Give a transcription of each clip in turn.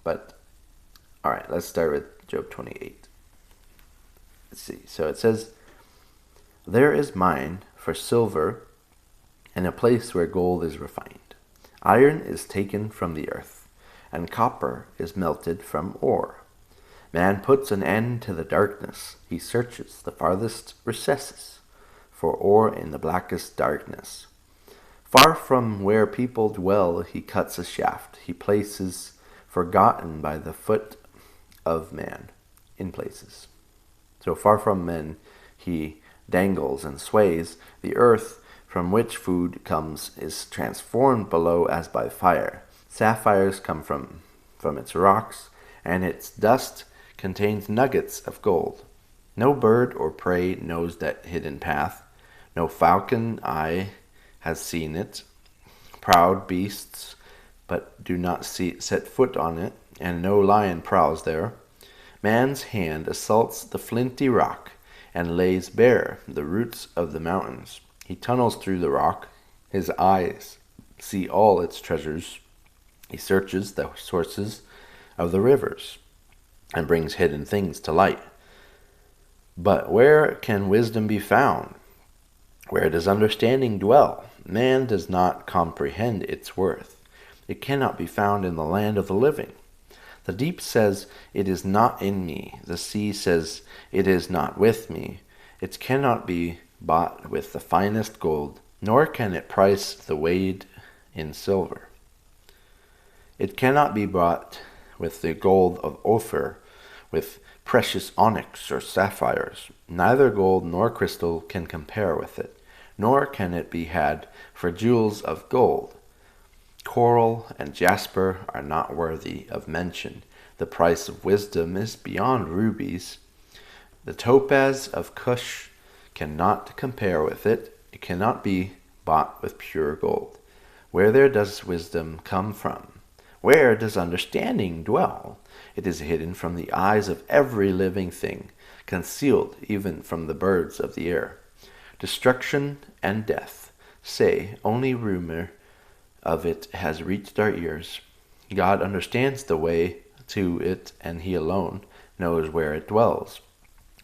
But, all right, let's start with Job 28. Let's see. So it says, "There is mine for silver in a place where gold is refined. Iron is taken from the earth, and copper is melted from ore. Man puts an end to the darkness. He searches the farthest recesses for ore in the blackest darkness. Far from where people dwell, he cuts a shaft. He places forgotten by the foot of man in places." So far from men, he dangles and sways. The earth from which food comes is transformed below as by fire. Sapphires come from its rocks, and its dust contains nuggets of gold. No bird or prey knows that hidden path. No falcon eye has seen it. Proud beasts, but do not set foot on it, and no lion prowls there. Man's hand assaults the flinty rock, and lays bare the roots of the mountains. He tunnels through the rock. His eyes see all its treasures. He searches the sources of the rivers, and brings hidden things to light. But where can wisdom be found? Where does understanding dwell? Man does not comprehend its worth. It cannot be found in the land of the living. The deep says, "It is not in me." The sea says, "It is not with me." It cannot be bought with the finest gold, nor can it price the weighed in silver. It cannot be bought with the gold of Ophir, with precious onyx or sapphires. Neither gold nor crystal can compare with it, nor can it be had for jewels of gold. Coral and jasper are not worthy of mention. The price of wisdom is beyond rubies. The topaz of Cush cannot compare with it. It cannot be bought with pure gold. Where there does wisdom come from? Where does understanding dwell? It is hidden from the eyes of every living thing, concealed even from the birds of the air. Destruction and death, say, only rumor of it has reached our ears. God understands the way to it, and he alone knows where it dwells.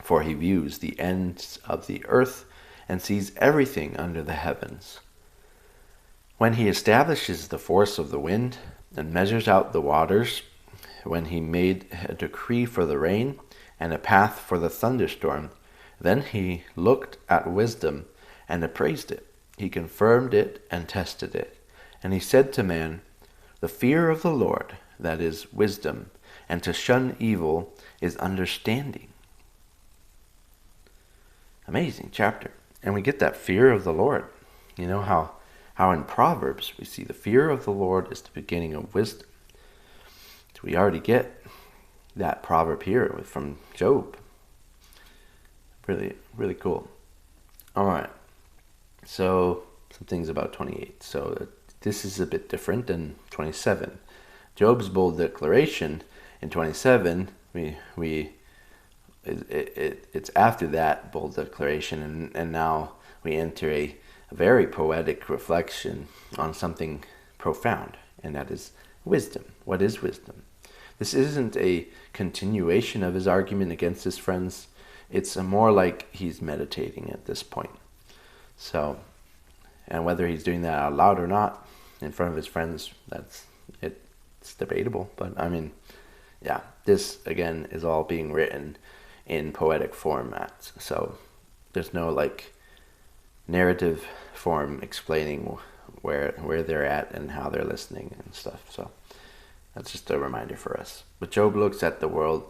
For he views the ends of the earth and sees everything under the heavens. When he establishes the force of the wind and measures out the waters, when he made a decree for the rain and a path for the thunderstorm, then he looked at wisdom and appraised it. He confirmed it and tested it. And he said to man, "The fear of the Lord, that is wisdom, and to shun evil is understanding." Amazing chapter. And we get that fear of the Lord. You know how in Proverbs we see the fear of the Lord is the beginning of wisdom. So we already get that proverb here from Job. Really, really cool. All right. So some things about 28. So this is a bit different than 27. Job's bold declaration in 27, it's after that bold declaration, and now we enter a very poetic reflection on something profound, and that is wisdom. What is wisdom? This isn't a continuation of his argument against his friends. It's more like he's meditating at this point. So, and whether he's doing that out loud or not in front of his friends, it's debatable. But I mean, yeah, this again is all being written in poetic formats. So there's no like narrative form explaining where they're at and how they're listening and stuff. So that's just a reminder for us. But Job looks at the world,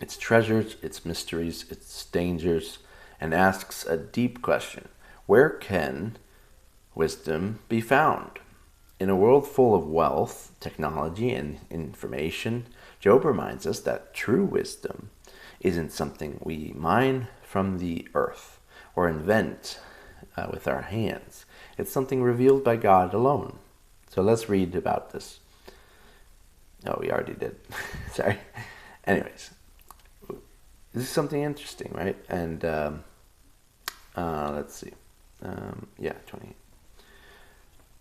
its treasures, its mysteries, its dangers, and asks a deep question. Where can wisdom be found? In a world full of wealth, technology, and information, Job reminds us that true wisdom isn't something we mine from the earth or invent with our hands. It's something revealed by God alone. So let's read about this. Oh, we already did. Sorry. Anyways, this is something interesting, right? And let's see. 28.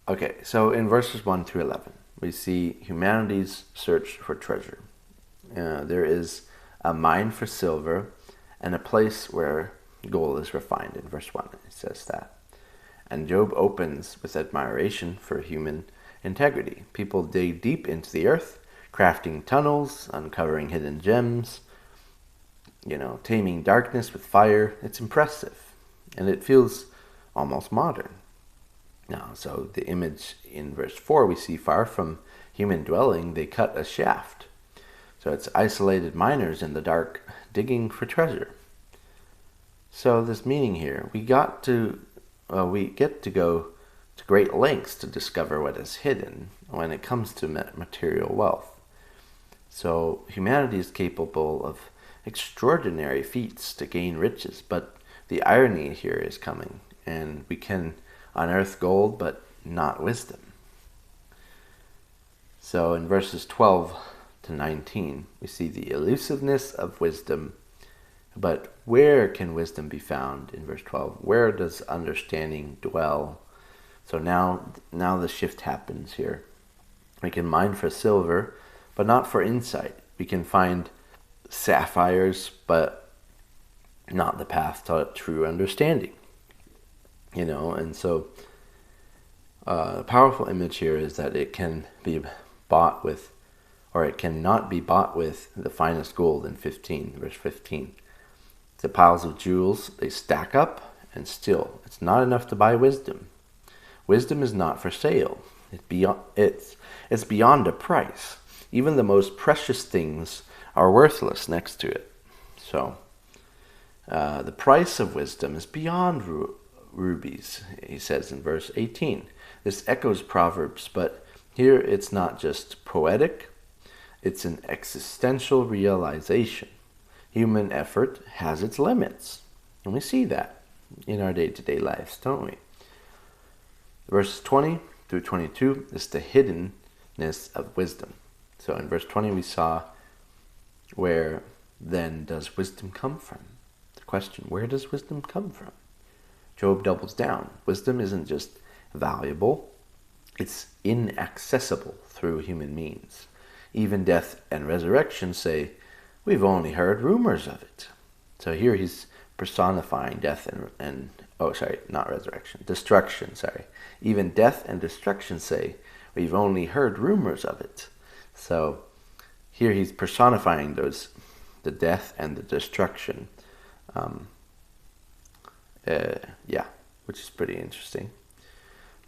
Okay, so in verses 1 through 11, we see humanity's search for treasure. There is a mine for silver and a place where gold is refined. In verse 1, it says that. And Job opens with admiration for human integrity. People dig deep into the earth, crafting tunnels, uncovering hidden gems, taming darkness with fire. It's impressive, and it feels almost modern. Now, so the image in verse 4, we see far from human dwelling, they cut a shaft. So it's isolated miners in the dark digging for treasure. So this meaning here, we get to go to great lengths to discover what is hidden when it comes to material wealth. So humanity is capable of extraordinary feats to gain riches, but the irony here is coming, and we can unearth gold, but not wisdom. So in verses 12 to 19, we see the elusiveness of wisdom. But where can wisdom be found? In verse 12, where does understanding dwell? So now the shift happens here. We can mine for silver, but not for insight. We can find sapphires, but not the path to true understanding. And so the powerful image here is that it can be bought with, or it cannot be bought with, the finest gold in verse 15. The piles of jewels, they stack up, and still, it's not enough to buy wisdom. Wisdom is not for sale. It's beyond a price. Even the most precious things are worthless next to it. So, the price of wisdom is beyond rubies, he says in verse 18. This echoes Proverbs, but here it's not just poetic, it's an existential realization. Human effort has its limits, and we see that in our day-to-day lives, don't we? Verses 20 through 22 is the hiddenness of wisdom. So in verse 20 we saw, where then does wisdom come from? The question, where does wisdom come from? Job doubles down. Wisdom isn't just valuable, it's inaccessible through human means. Even death and resurrection say, we've only heard rumors of it. So here he's personifying death destruction. Even death and destruction say, we've only heard rumors of it. So here he's personifying the death and the destruction. Which is pretty interesting.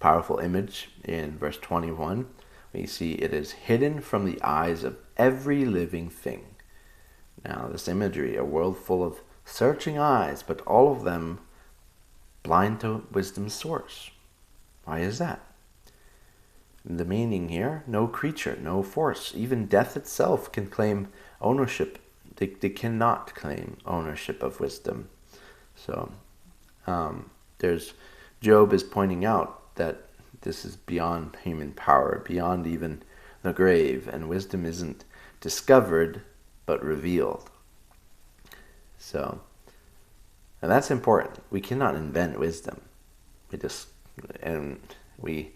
Powerful image in verse 21. We see it is hidden from the eyes of every living thing. Now, this imagery, a world full of searching eyes, but all of them blind to wisdom's source. Why is that? The meaning here, no creature, no force, even death itself can claim ownership. They cannot claim ownership of wisdom. So, Job is pointing out that this is beyond human power, beyond even the grave, and wisdom isn't discovered, but revealed. So, and that's important. We cannot invent wisdom. We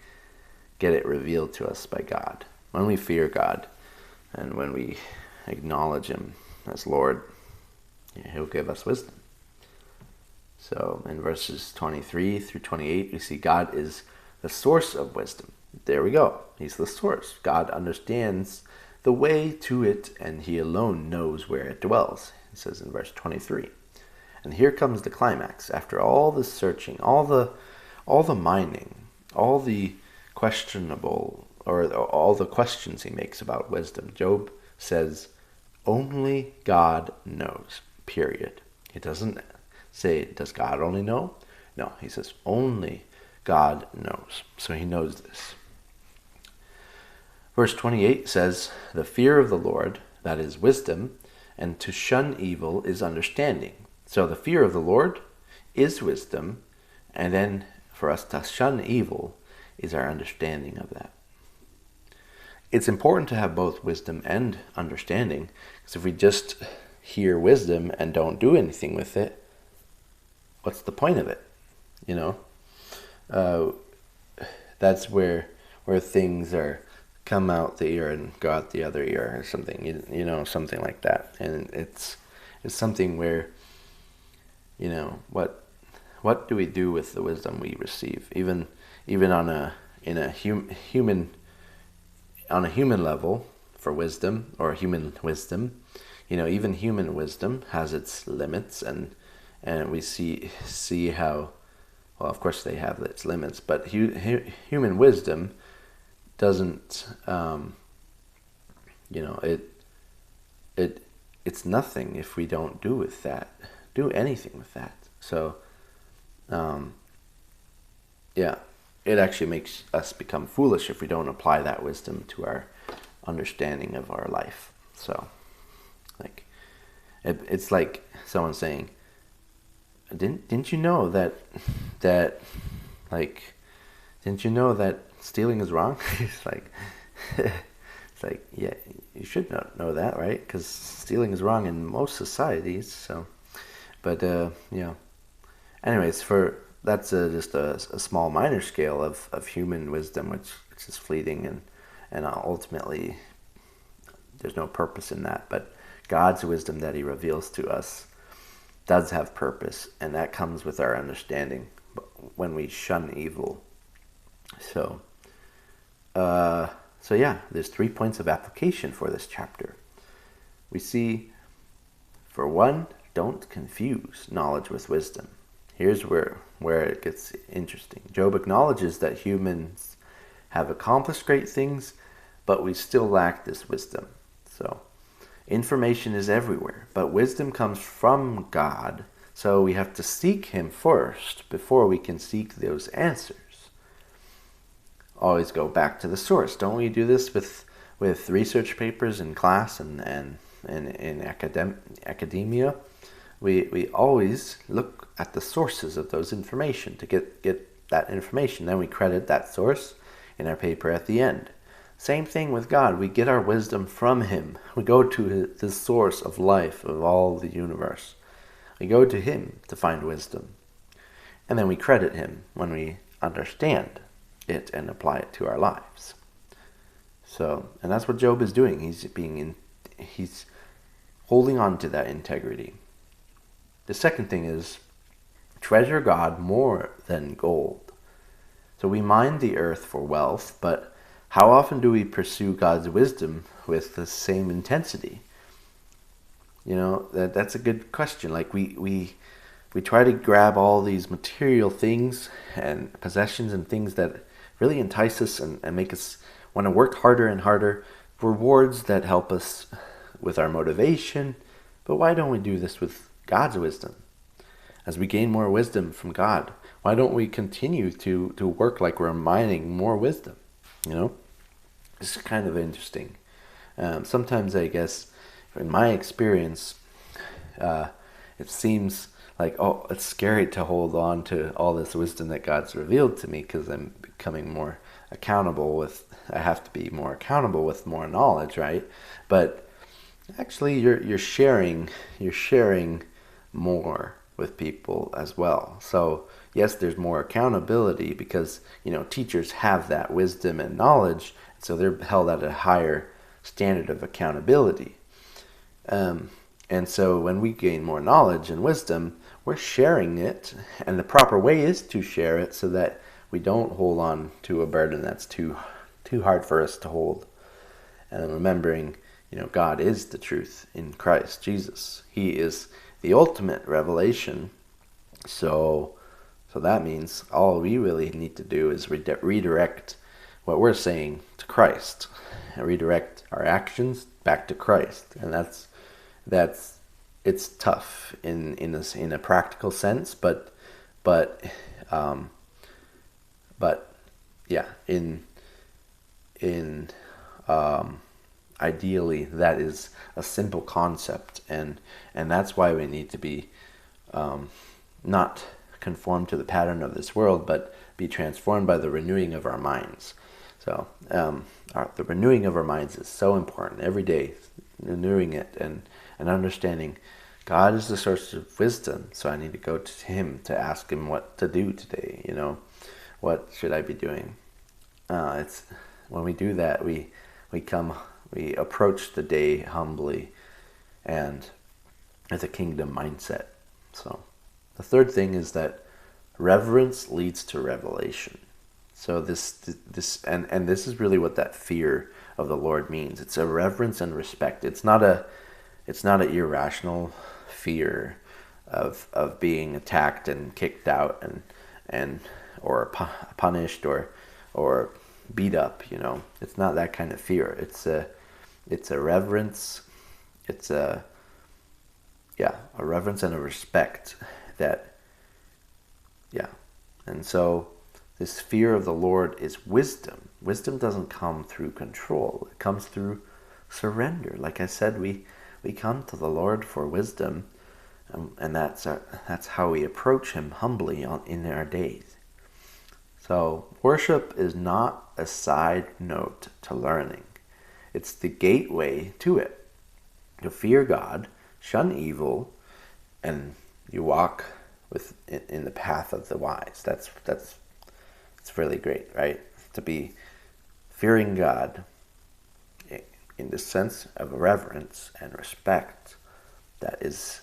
get it revealed to us by God. When we fear God, and when we acknowledge Him as Lord, He'll give us wisdom. So in verses 23 through 28, we see God is the source of wisdom. There we go. He's the source. God understands the way to it, and He alone knows where it dwells. It says in verse 23. And here comes the climax. After all the searching, all the mining, all the questionable, or all the questions he makes about wisdom, Job says, only God knows, period. He doesn't say, does God only know? No, he says, only God knows. So he knows this. Verse 28 says, the fear of the Lord, that is wisdom, and to shun evil is understanding. So the fear of the Lord is wisdom, and then for us to shun evil is our understanding of that. It's important to have both wisdom and understanding, because if we just hear wisdom and don't do anything with it, what's the point of it? That's where things are come out the ear and go out the other ear or something, something like that. And it's something where, what do we do with the wisdom we receive, even on a human level for wisdom, or human wisdom. Even human wisdom has its limits, and we see how, well, of course they have its limits, but human wisdom doesn't, it's nothing if we don't do anything with that. So, it actually makes us become foolish if we don't apply that wisdom to our understanding of our life. So, it's like someone saying, didn't you know that didn't you know that stealing is wrong? It's like, yeah, you should know that, right? Because stealing is wrong in most societies. So, but anyways, that's just a small minor scale of human wisdom, which is fleeting, and ultimately there's no purpose in that. But God's wisdom that He reveals to us does have purpose, and that comes with our understanding when we shun evil. So, there's 3 points of application for this chapter. We see, for one, don't confuse knowledge with wisdom. Here's where it gets interesting. Job acknowledges that humans have accomplished great things, but we still lack this wisdom. So, information is everywhere, but wisdom comes from God, so we have to seek Him first before we can seek those answers. Always go back to the source. Don't we do this with research papers in class and in academia? We always look at the sources of those information to get that information. Then we credit that source in our paper at the end. Same thing with God. We get our wisdom from Him. We go to the source of life, of all the universe. We go to Him to find wisdom. And then we credit Him when we understand it and apply it to our lives. So, and that's what Job is doing. He's holding on to that integrity. The second thing is, treasure God more than gold. So we mine the earth for wealth, but how often do we pursue God's wisdom with the same intensity? That's a good question. Like we try to grab all these material things and possessions and things that really entice us and make us want to work harder and harder, rewards that help us with our motivation. But why don't we do this with God's wisdom? As we gain more wisdom from God, why don't we continue to work like we're mining more wisdom? It's kind of interesting. Sometimes, I guess, in my experience, it seems like, it's scary to hold on to all this wisdom that God's revealed to me, because I'm becoming more accountable I have to be more accountable with more knowledge, right? But actually, you're sharing more with people as well. So yes, there's more accountability because teachers have that wisdom and knowledge, so they're held at a higher standard of accountability. And so when we gain more knowledge and wisdom, we're sharing it, and the proper way is to share it so that we don't hold on to a burden that's too hard for us to hold. And remembering, God is the truth in Christ Jesus. He is the ultimate revelation. So that means all we really need to do is redirect what we're saying to Christ, and redirect our actions back to Christ. And it's tough in a practical sense, but yeah, ideally that is a simple concept, and that's why we need to be not conform to the pattern of this world, but be transformed by the renewing of our minds. So the renewing of our minds is so important every day, renewing it and understanding God is the source of wisdom, so I need to go to Him to ask Him what to do today. What should I be doing? when we do that, we approach the day humbly and with a kingdom mindset. So the third thing is that reverence leads to revelation. So this is really what that fear of the Lord means. It's a reverence and respect. It's not an irrational fear of being attacked and kicked out and or punished or beat up. It's not that kind of fear. It's a reverence. It's a reverence and a respect that, and so this fear of the Lord is wisdom. Wisdom doesn't come through control. It comes through surrender. Like I said, we come to the Lord for wisdom, and that's how we approach Him humbly in our days. So worship is not a side note to learning. It's the gateway to it. To fear God, shun evil, and you walk in the path of the wise. That's really great, right? To be fearing God in the sense of reverence and respect that is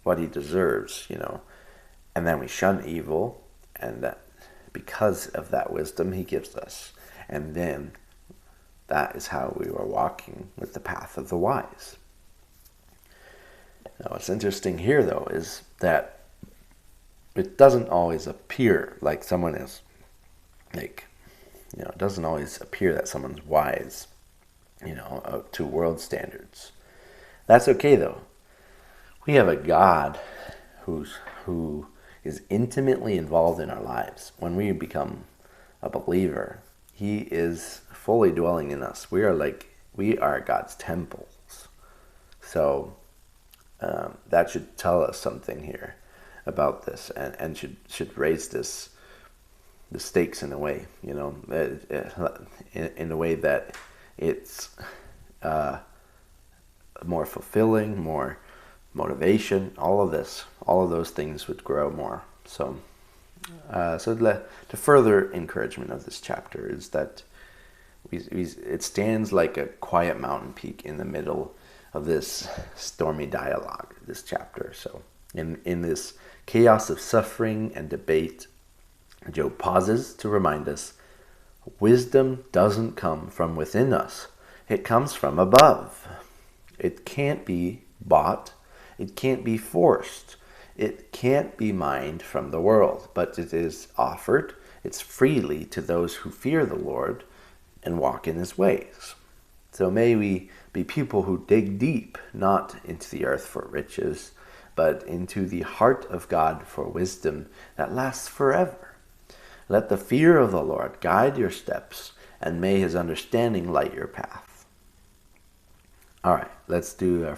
what He deserves, and then we shun evil, and that because of that wisdom He gives us, and then that is how we are walking with the path of the wise. Now, what's interesting here, though, is that it doesn't always appear like someone is, it doesn't always appear that someone's wise, to world standards. That's okay, though. We have a God who is intimately involved in our lives. When we become a believer, He is fully dwelling in us. We are God's temples. So that should tell us something here about this, and should raise the stakes in a way, in a way that it's more fulfilling, more motivation. All of those things would grow more. So the further encouragement of this chapter is that it stands like a quiet mountain peak in the middle of this stormy dialogue, this chapter. So in this chaos of suffering and debate, Job pauses to remind us, wisdom doesn't come from within us. It comes from above. It can't be bought. It can't be forced. It can't be mined from the world, but it is offered. It's freely to those who fear the Lord and walk in His ways. So may we be people who dig deep, not into the earth for riches, but into the heart of God for wisdom that lasts forever. Let the fear of the Lord guide your steps, and may His understanding light your path. All right, let's do our